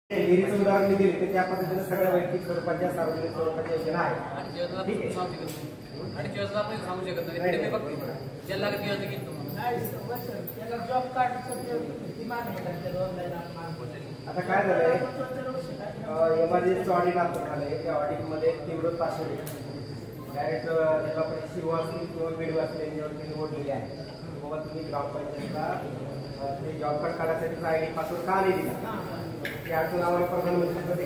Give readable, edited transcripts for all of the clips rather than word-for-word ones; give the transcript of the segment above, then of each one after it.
विहिरीचं उदाहरण मी दिले तर त्या पद्धतीने सगळ्या वैयक्तिक स्वरूपाच्या सार्वजनिक स्वरूपाच्या योजना आहेत. ठीक आहे. आणि योजना आपण सांगू शकत नाही ते फक्त ज्याला किती योजना घेतो त्याला जॉब कार्ड आता काय झालंय, एमआरजीचं ऑडिट आपण झालंय. त्या ऑडिटमध्ये तीव्र तासुरे डायरेक्ट जिल्हा परिषद शिव असतील किंवा बीड असतील यांच्यावरती निवडलेले आहे. बाबा तुम्ही ग्रामपंचायतला ते जॉब कार्ड काढायसाठी आयडी पासवर्ड का नाही दिला, ते अडचण आम्हाला प्रधानमंत्री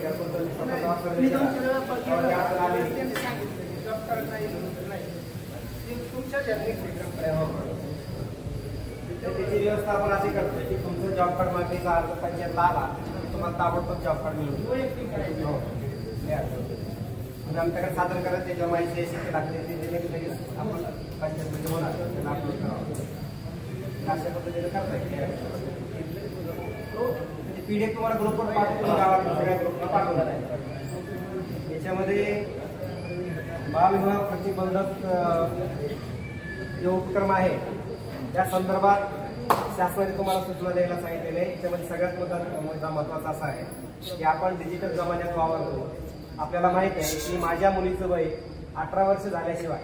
त्याची व्यवस्था आपण अशी करतोय की तुमचं जॉब कार्ड मागणीचा अर्ज पंचायतला आला की तुम्हाला ताबडतोब जॉब कार्ड मिळून म्हणजे आमच्याकडे सादर करायचं त्याच्या माहिती अशी लागते ते आपण पंचायतमध्ये होणार त्याला अपलोड करावं अशा पद्धतीने करता येईल. पीडीएफ तुम्हाला ग्रुपवर पाठवून गावात सगळ्या ग्रुपला पाठवणार आहे. याच्यामध्ये बालविवाह प्रतिबंधक जे उपक्रम आहे त्या संदर्भात शासनाने तुम्हाला सूचना द्यायला सांगितलेले आहे. त्यामध्ये सगळ्यात महत्वाचा असा आहे की आपण डिजिटल जमान्यात वावरतो. आपल्याला माहित आहे की माझ्या मुलीचं वय 18 वर्ष झाल्याशिवाय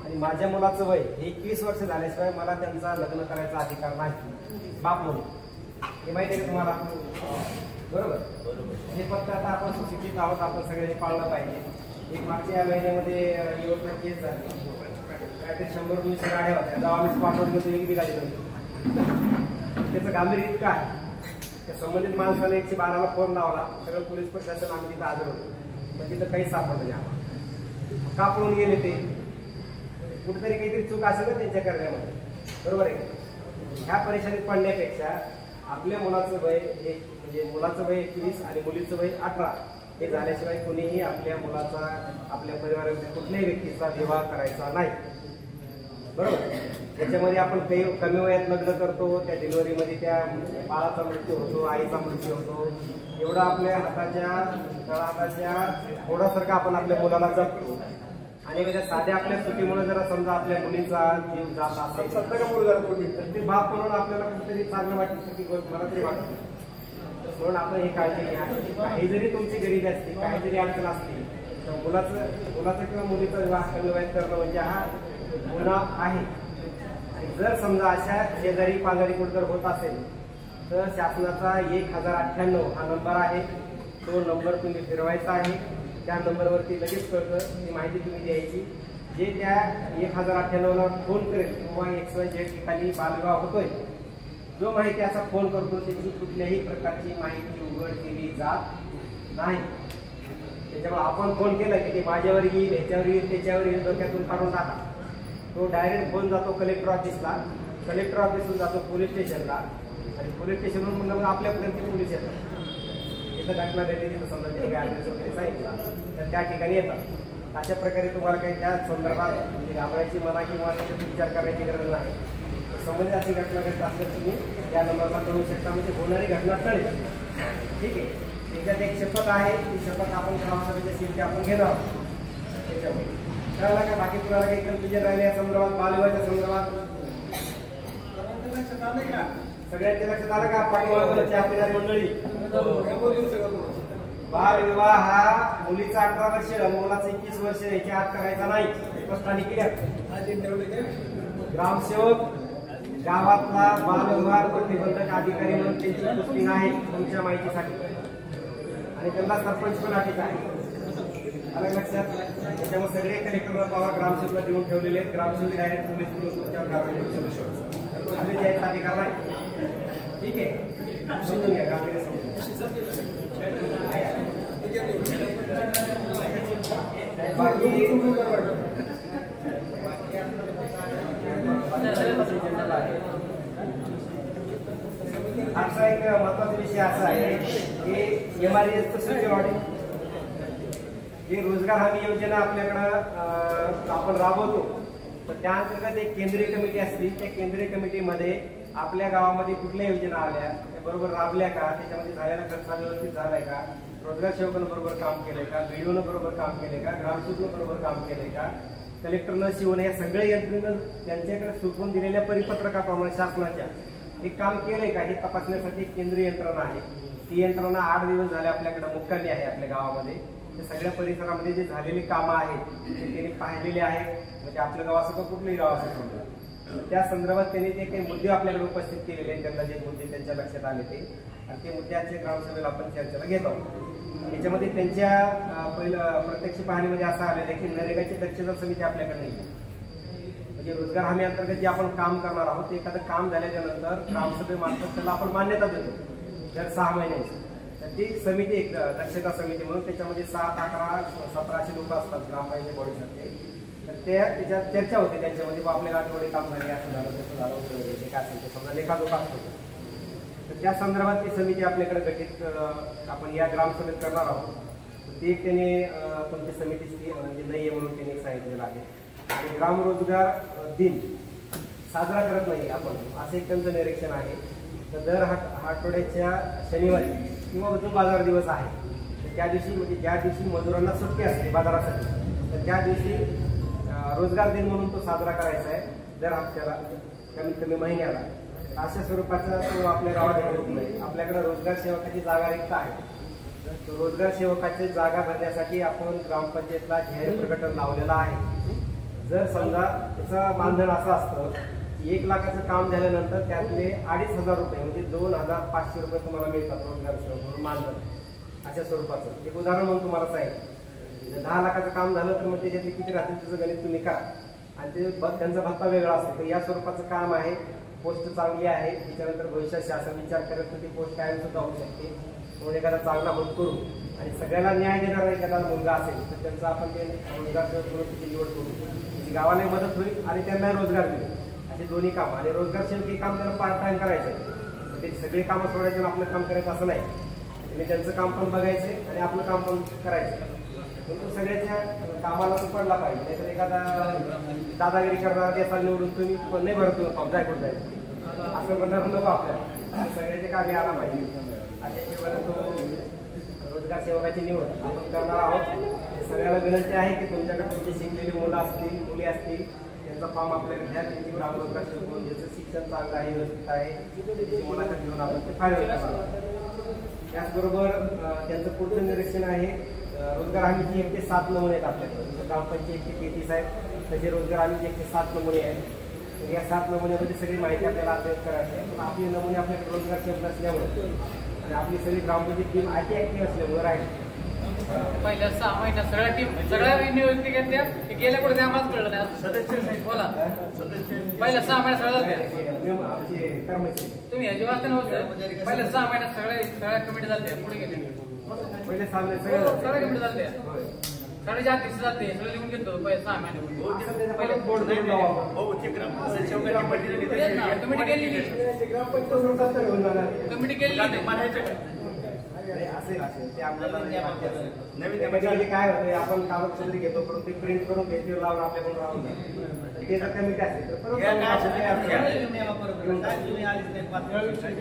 आणि माझ्या मुलाचं वय 21 वर्ष झाल्याशिवाय मला त्यांचा लग्न करायचा अधिकार नाही बाप म्हणून. हे माहिती आहे का तुम्हाला? बरोबर. हे फक्त आता आपण सुशिक्षित आहोत, आपण सगळ्यांनी पाळलं पाहिजे. एक मागच्या महिन्यामध्ये योजना केस झाली, काहीतरी 100-200 गाड्या होत्या. जेव्हा आम्ही स्पॉटवर एक बी गाडी नव्हती. त्याचं गांभीर्य इतकं आहे त्या संबंधित माणसाने 112ला फोन लावला. सगळं पोलीस प्रशासन आम्ही तिथं हजर होतो, पण तिथं काहीच सापडलं नाही आम्हाला. का पळून गेले ते? कुठेतरी काहीतरी चूक असेल ना त्यांच्या करण्यामध्ये. बरोबर आहे. ह्या परेशानीत पडण्यापेक्षा आपल्या मुलाचं वय म्हणजे मुलाचं वय 21 आणि मुलीचं वय 18 हे झाल्याशिवाय कोणीही आपल्या मुलाचा आपल्या परिवारामध्ये कुठल्याही व्यक्तीचा विवाह करायचा नाही. बरोबर. त्याच्यामध्ये आपण काही कमी वयात लग्न करतो, त्या डिलिव्हरीमध्ये त्या बाळाचा मृत्यू होतो, आईचा मृत्यू होतो. एवढा आपल्या हाताच्या थोडासारखं आपण आपल्या मुलाला जपतो आणि साध्या आपल्या चुकीमुळे जरा समजा आपल्या मुलीचा जीव जात असेल तर ते बाप म्हणून आपल्याला कुठेतरी चांगलं वाटतं की मला तरी वाटतं. म्हणून आपण ही काळजी घ्या. काही जरी तुमची गरिबी असते, काही जरी अडचण असली तर मुलाचं किंवा मुलीचा विवाह कमी वयात करणं म्हणजे हा गुन्हा आहे. आणि जर समजा अशा शेजारी पाजारी कुठे जर होत असेल तर शासनाचा 1098 हा नंबर आहे. तो नंबर तुम्ही फिरवायचा आहे. त्या नंबरवरती लगेच कळतं ती माहिती तुम्ही द्यायची. जे त्या 1098ला फोन करेल किंवा XYZ ठिकाणी बालविवाह होतोय, जो माहिती असा फोन करतो त्याची कुठल्याही प्रकारची माहिती उघड केली जात नाही. त्याच्यामुळे आपण फोन केला की ते माझ्यावर येईल, ह्याच्यावर येईल, त्याच्यावर येईल, डोक्यातून काढून टाका. तो डायरेक्ट फोन जातो कलेक्टर ऑफिसला, कलेक्टर ऑफिसहून जातो पोलीस स्टेशनला आणि पोलीस स्टेशनवरून मग आपल्यापर्यंत पोलीस येतात. घटना घडली तिथं समजा ऍड्रेस वगैरे सांगितला तर त्या ठिकाणी येतात. अशा प्रकारे तुम्हाला काही त्या संदर्भात म्हणजे घाबरायची म्हणा किंवा त्याच्यात विचार करायची गरज नाही. संबंधित अशी घटना घडत असल्यास तुम्ही या नंबरला कळू शकता, म्हणजे होणारी घटना कळेल. ठीक आहे. त्याच्यात एक शपथ आहे, ती शपथ आपण ग्रामसभेच्या सीटची आपण घेणार आहोत. त्याच्यामुळे कळलं का? बाकी तुम्हाला काही कन्फ्युजन राहिले या संदर्भात, बालविवाहाच्या संदर्भात सगळ्यांच्या लक्षात आलं का? पाठीमागच्या आपल्या मंडळी बालविवाह हा मुलीचा 18 वर्ष मुलाचा 21 वर्ष याच्या आत करायचा नाही. स्पष्टाने केल्या. ग्रामसेवक गावातला बालविवाह प्रतिबंधक अधिकारी म्हणून त्यांची पुष्टी आहे तुमच्या माहितीसाठी आणि त्यांना सरपंच पण अधिक आहे. अलग लक्षात. त्याच्यामुळे सगळे कलेक्टरला पॉवर ग्रामसेवकला देऊन ठेवलेले आहेत. ग्रामसेवक डायरेक्ट पोलीस म्हणून तुमच्यावर कारवाई करू शकतो. आम्ही द्यायचा अधिकार नाही. ठीक आहे. समजून घ्या. गांभीर्य आजचा एक महत्वाचा विषय असा आहे की MRESचं सोशल ऑडिट, जी रोजगार हमी योजना आपल्याकडं आपण राबवतो, तर त्या अंतर्गत एक केंद्रीय कमिटी असते. त्या केंद्रीय कमिटीमध्ये आपल्या गावामध्ये कुठल्या योजना आल्या, त्या बरोबर राबल्या का, त्याच्यामध्ये झालेला खर्च व्यवस्थित झालाय का, रोजगार सेवकानं बरोबर काम केलंय का, BDOनं बरोबर काम केलंय का, ग्रामसेवकनं बरोबर काम केलंय का, कलेक्टरनं शिवून या सगळ्या यंत्रणेनं त्यांच्याकडे सुचवून दिलेल्या परिपत्रकाप्रमाणे शासनाच्या हे काम केलंय का हे तपासण्यासाठी एक केंद्रीय यंत्रणा आहे. ती यंत्रणा 8 दिवस झाले आपल्याकडे मुक्कामी आहे आपल्या गावामध्ये. ते सगळ्या परिसरामध्ये जे झालेली कामं आहेत ते त्यांनी पाहिलेली आहेत. म्हणजे आपल्या गावासह कुठल्याही गावासह त्या संदर्भात त्यांनी जे काही मुद्दे आपल्याकडे उपस्थित केलेले आहेत, त्यांना जे मुद्दे त्यांच्या लक्षात आले ते आणि ते मुद्द्यांचे ग्रामसभेला आपण चर्चेला घेत आहोत. याच्यामध्ये त्यांच्या पहिलं प्रत्यक्ष पाहणीमध्ये असं आलेलं आहे की नरेगाची दक्षता समिती आपल्याकडे नाही. म्हणजे रोजगार हमी अंतर्गत जे आपण काम करणार आहोत ते एखादं काम झाल्याच्या नंतर ग्रामसभेमार्फत त्याला आपण मान्यता देतो दर 6 महिन्याची. तर ती समिती एक दक्षता समिती म्हणून त्याच्यामध्ये 7, 11, 17 लोक असतात ग्रामपंचायत बॉडीसारखे. तर त्याच्यात चर्चा होते त्यांच्यामध्ये आपल्याला आठवडे काम झाले, असं झालं तसं झालं वगैरे ते काय असेल ते समजा लेखाजोखा असतो. तर त्या संदर्भात ती समिती आपल्याकडे गठीत आपण या ग्रामसभेत करणार आहोत. ती एक त्याने तुमची समिती म्हणजे नाही आहे म्हणून त्यांनी सांगितलेलं आहे. आणि ग्राम रोजगार दिन साजरा करत नाही आपण असं एक त्यांचं निरीक्षण आहे. तर दर आठवड्याच्या शनिवारी किंवा जो बाजार दिवस आहे तर त्या दिवशी म्हणजे ज्या दिवशी मजुरांना सुट्टी असते बाजारासाठी तर त्या दिवशी रोजगार दिन म्हणून तो साजरा करायचा आहे. दर हप्त्याला कमीत कमी महिन्याला. अशा स्वरूपाचा तो आपल्या गावात होत नाही. आपल्याकडे रोजगार सेवकाची जागा रिक्त आहे. रोजगार सेवकाची जागा भरण्यासाठी आपण ग्रामपंचायतला जाहीर प्रकटन लावलेलं आहे. जर समजा त्याचं मानधन असं असतं की 1 लाखाचं काम झाल्यानंतर त्यातले 2,500 रुपये म्हणजे 2,500 रुपये तुम्हाला मिळतात रोजगार सेवक म्हणून मानधन अशा स्वरूपाचं. एक उदाहरण म्हणून तुम्हाला सांगितलं 10 लाखाचं काम झालं तर मग त्याच्यातले किती राहतील त्याचं गणित तुम्ही करा आणि ते त्यांचा भत्ता वेगळा असतो. तर या स्वरूपाचं काम आहे. पोस्ट चांगली आहे. त्याच्यानंतर भविष्यात शासन विचार करत तर ती पोस्ट कायम सुद्धा होऊ शकते. म्हणून एखादा चांगला होत करू आणि सगळ्याला न्याय देणारा एखादा मुलगा असेल तर त्यांचा आपण ते रोजगार सेवक म्हणून त्याची निवड करू. गावाला मदत होईल आणि त्यांना रोजगार मिळेल. असे दोन्ही काम आणि रोजगार सेवक हे काम त्यांना पार्ट टाइम करायचं आहे. ते सगळे कामं सोडायचे आणि आपलं काम करायचं असं नाही. त्यांनी त्यांचं काम पण बघायचे आणि आपलं काम पण करायचं. पण सगळ्याच्या कामाला तो पडला पाहिजे. नाहीतर एखादा दादागिरी करणारा देसाला निवडून तुम्ही पण नाही भरतो फॉर्म जायकडून जायचं असं म्हणणार नको. आपल्याला सगळ्याचे कामे आला पाहिजे. अशा तो रोजगार सेवकाची निवड आपण करणार आहोत. सगळ्याला विनंती आहे की तुमच्याकडे तुमची शिकलेली मुलं असतील मुली असतील त्यांचा फॉर्म आपल्याकडे घ्या. त्यांची ग्राम रोजगार सेवक म्हणून ज्याचं शिक्षण चांगलं आहे व्यवस्थित आहे त्याची मुलाखत घेऊन आपण ते फायनल करणार. त्याचबरोबर त्यांचं पुढचं निरीक्षण आहे रोजगार हमीची 1 ते 7 नमुने आहेत आपल्याकडे. ग्रामपंचायत 33 आहेत तसे रोजगार हमीचे 1 ते 7 नमुने आहेत. तर या 7 नमुन्यामध्ये सगळी माहिती आपल्याला अपडेट करायची आहे. पण आपले नमुने आपल्याकडे रोजगार सेवक असल्यामुळे आणि आपली सगळी ग्रामपंचायत टीम IT ऍक्टिव्ह असल्यामुळे राहील. पहिल्या 6 महिन्यात सगळ्या टीम सगळ्या नियुक्ती घेतल्या गेल्या कुठे आम्हाला कळलं नाही. सदस्य बोला पहिल्या 6 महिन्यात सगळ्या आमचे कर्मचारी तुम्ही ह्याची वाचन होतं. पहिल्या 6 महिन्यात सगळ्या कमिटी झाल्या पुढे गेले. पहिले सामने सगळ्या कमिटी झाल्या सगळे जातीचे जाते सगळे लिहून घेतो पहिले 6 महिने पहिले बोर्ड कमिटी केली कमिटी केली असेल ते आपल्याला नवीन काय होतं आपण कागदपत्री घेतो परंतु ते प्रिंट करून पेजवर लावून आपल्याकडून राहून ते जर कमिटी असेल तर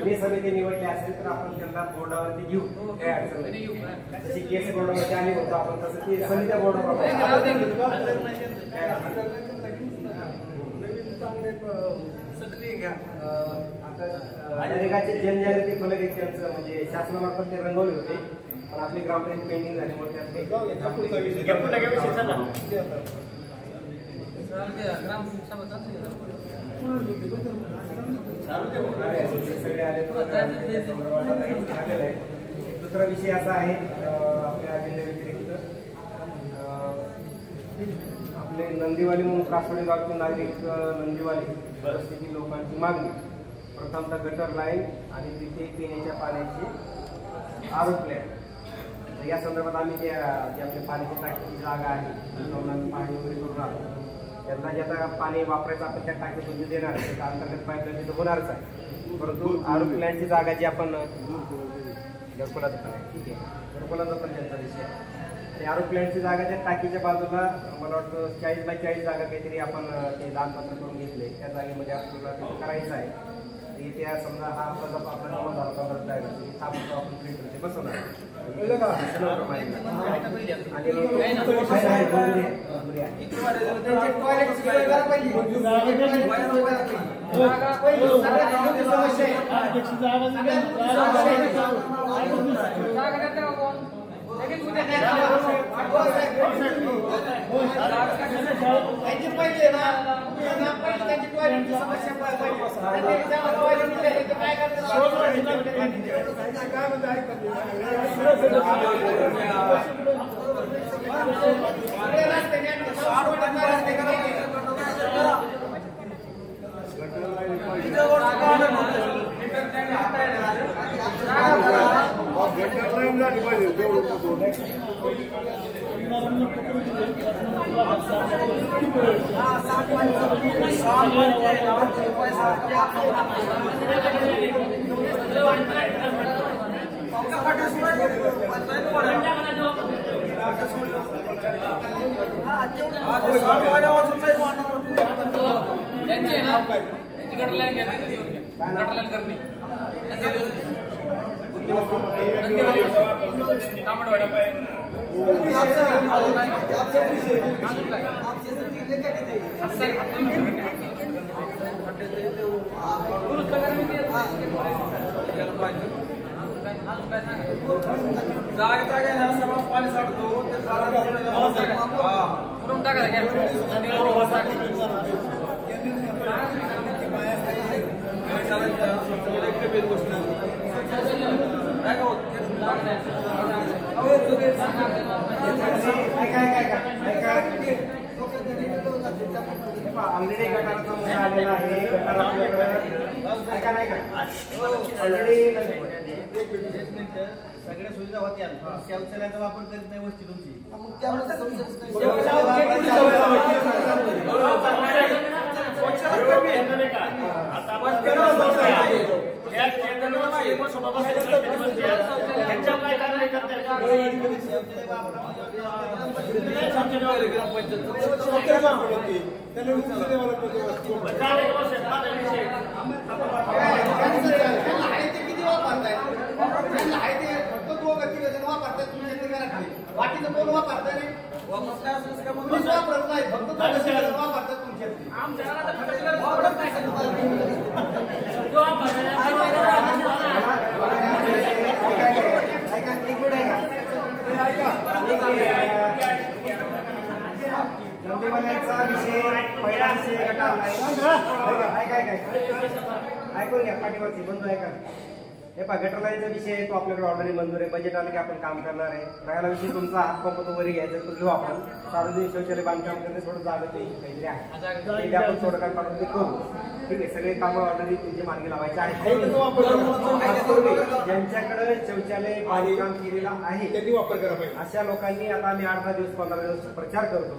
मी समिती निवडली असेल तर आपण त्यांना बोर्डावरती घेऊ. काही अडचण नाही. जशी केस बोर्डावरती आली होतो आपण तसं ती समित्या बोर्डावर नरेगाचे जनजागृती फलक एक त्यांचं म्हणजे शासनामार्फत ते रंगवले होते पण आपली ग्रामपंचायत पेंडिंग झाल्यामुळे सगळे आले. दुसरा विषय असा आहे आपल्या अजेंडा व्यतिरिक्त आपले नंदीवाली म्हणून कासवडे गावचे नागरिक नंदीवाली परिस्थिती लोकांची मागणी प्रथमतः गटर लाईन आणि तिथे पिण्याच्या पाण्याची आरोप या संदर्भात आम्ही जे आपल्या पाण्याची टाकीची जागा आहे पाणी वगैरे करून राहतो त्यांना जे आता पाणी वापरायचं आपण त्या टाकीतून देणार आहे त्या अंतर्गत पाईपलाईन तिथं होणारच आहे. परंतु आरोप लाईनची जागा जी आपण घरकुलाचं पण आहे ठीक आहे घरकुलाचा पण त्यांचा विषय आहे. ते आरोप प्लॅनची जागा त्या टाकीच्या बाजूला मला वाटतं 40 बाय 40 जागा काहीतरी आपण ते दानपत्र करून घेतले. त्या जागेमध्ये आपल्याला तिथं करायचं आहे. इथे समजा हा आपला नवा झाला 15 जागा आपण प्रिंट बसवणार पहिली सगळ्यात मोठी समस्या आहे. त्यांची पहिली ना त्यांची टॉयलेटची समस्या काय पाणी साठतो ऑलरेडी गटाराचा मुद्दा आलेला आहे. गटार आपल्याकडे ऐका नाही का ऑलरेडी सगळ्या सुविधा होत्या. शौचालयाचा वापर करीत नाही वस्ती तुमची. बाकीचं कोण वापरताय नाही वापरत नाही फक्त वापरतात तुमच्या नंदीवाल्यांचा विषय पहिला विषय गटाला ऐकून घ्या. पाठीवरती बंधू ऐका. हे पहा गटरलाईनचा विषय आहे तो आपल्याकडे ऑलरेडी मंजूर आहे. बजेट आलं की आपण काम करणार आहे. राहिला विषय तुमचा हातपंप तो वरी घ्यायचा तो घेऊ आपण. सार्वजनिक शौचालय बांधकाम करणे थोडं जागा काहीतरी आहे ते आपण थोडं काय पाठवून ते करू. ठीक आहे. सगळे कामं ऑलरेडी तुमचे मार्गी लावायचे आहेत. ज्यांच्याकडे शौचालय बांधकाम केलेलं आहे त्यांनी वापर करायला पाहिजे. अशा लोकांनी आता आम्ही 8 दिवस 15 दिवस प्रचार करतो.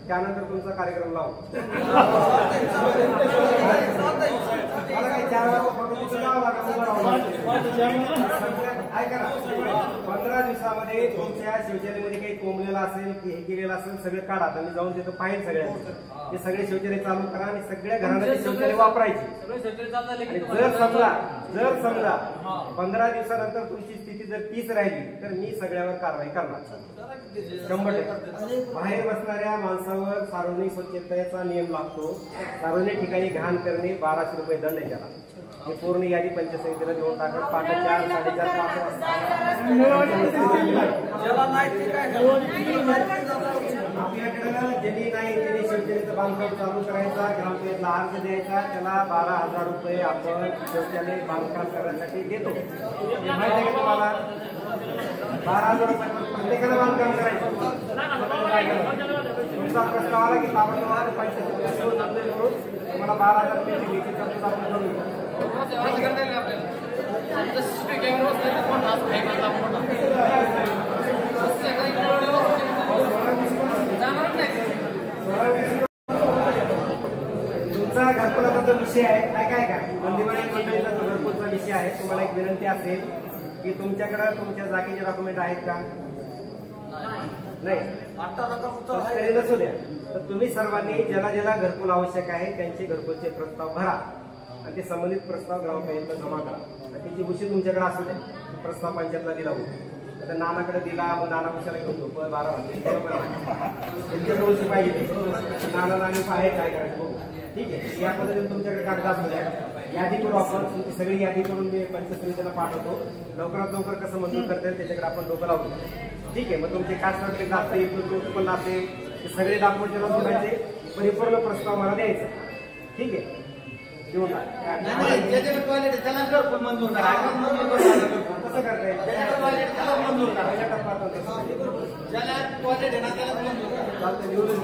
त्यानंतर तुमचा कार्यक्रम लावू. 15 दिवसामध्ये तुमच्या शौचालयामध्ये काही कोंबलेलं असेल हे केलेलं असेल सगळं काढा. मी जाऊन तिथं पाहिजे सगळ्यांचं. हे सगळे शौचालय चालू करा आणि सगळ्या घरांमध्ये शौचालय वापरायची. जर समजा 15 दिवसानंतर तुमची स्थिती जर तीच राहिली तर मी सगळ्यावर कारवाई करणार 100%. बाहेर बसणाऱ्या माणसावर सार्वजनिक स्वच्छतेचा नियम लागतो. सार्वजनिक ठिकाणी घाण करणे 1200 रुपये दंड आहे त्याला. हे पूर्ण यादी पंचायत देऊन टाकत 4, 4:30, 5 वाजता आपल्याकडे ज्यांनी नाही त्यांनी शौचालयाचं बांधकाम चालू करायचा. ग्रामपंचायतला अर्ज द्यायचा. त्याला 12,000 रुपये आपण शौचालय बांधकाम करण्यासाठी देतो. माहिती आहे का तुम्हाला? 12,000 रुपये प्रत्येकाला बांधकाम करायचं. तुमचा प्रश्न आला की आपण तुम्हाला पंचायत तुम्हाला 12,000 रुपयाची घ्यायची तरतूद आपण करू. तुमचा घरकुलाचा विषय आहे काय मंदिरवाडी मंडळीचा जो घरकुलचा विषय आहे तुम्हाला एक विनंती असेल की तुमच्याकडे तुमच्या जागेचे डॉक्युमेंट आहेत का? नाही नसू द्या. तर तुम्ही सर्वांनी ज्याला घरकुल आवश्यक आहे त्यांचे घरकुलचे प्रस्ताव भरा आणि ते संबंधित प्रस्ताव ग्रामपंचायतला जमा करा. त्याची गोष्टी तुमच्याकडे असू द्या. प्रस्ताव पंचायतला दिला होता. तर नानाकडे दिला, मग नाना कशाला घेऊन झोप 12 वाजता त्यांच्या जवळची पाहिजे नाना नानी आहे काय करायचं बघू. ठीक आहे, या पद्धतीने तुमच्याकडे कागद असू द्या, यादी करू आपण. तुमची सगळी यादी करून मी पंचायत समितीला पाठवतो. लवकरात लवकर कसं मंजूर करता येईल त्याच्याकडे आपण डोकं लावतो. ठीक आहे, मग तुमचे कास्ट सर्टिफिकेट असते, उत्पन्न असते, ते सगळे डॉक्युमेंट जोडायचे, परिपूर्ण प्रस्ताव मला द्यायचा. ठीक आहे, देऊन कसं करता येईल चालतं, निवडून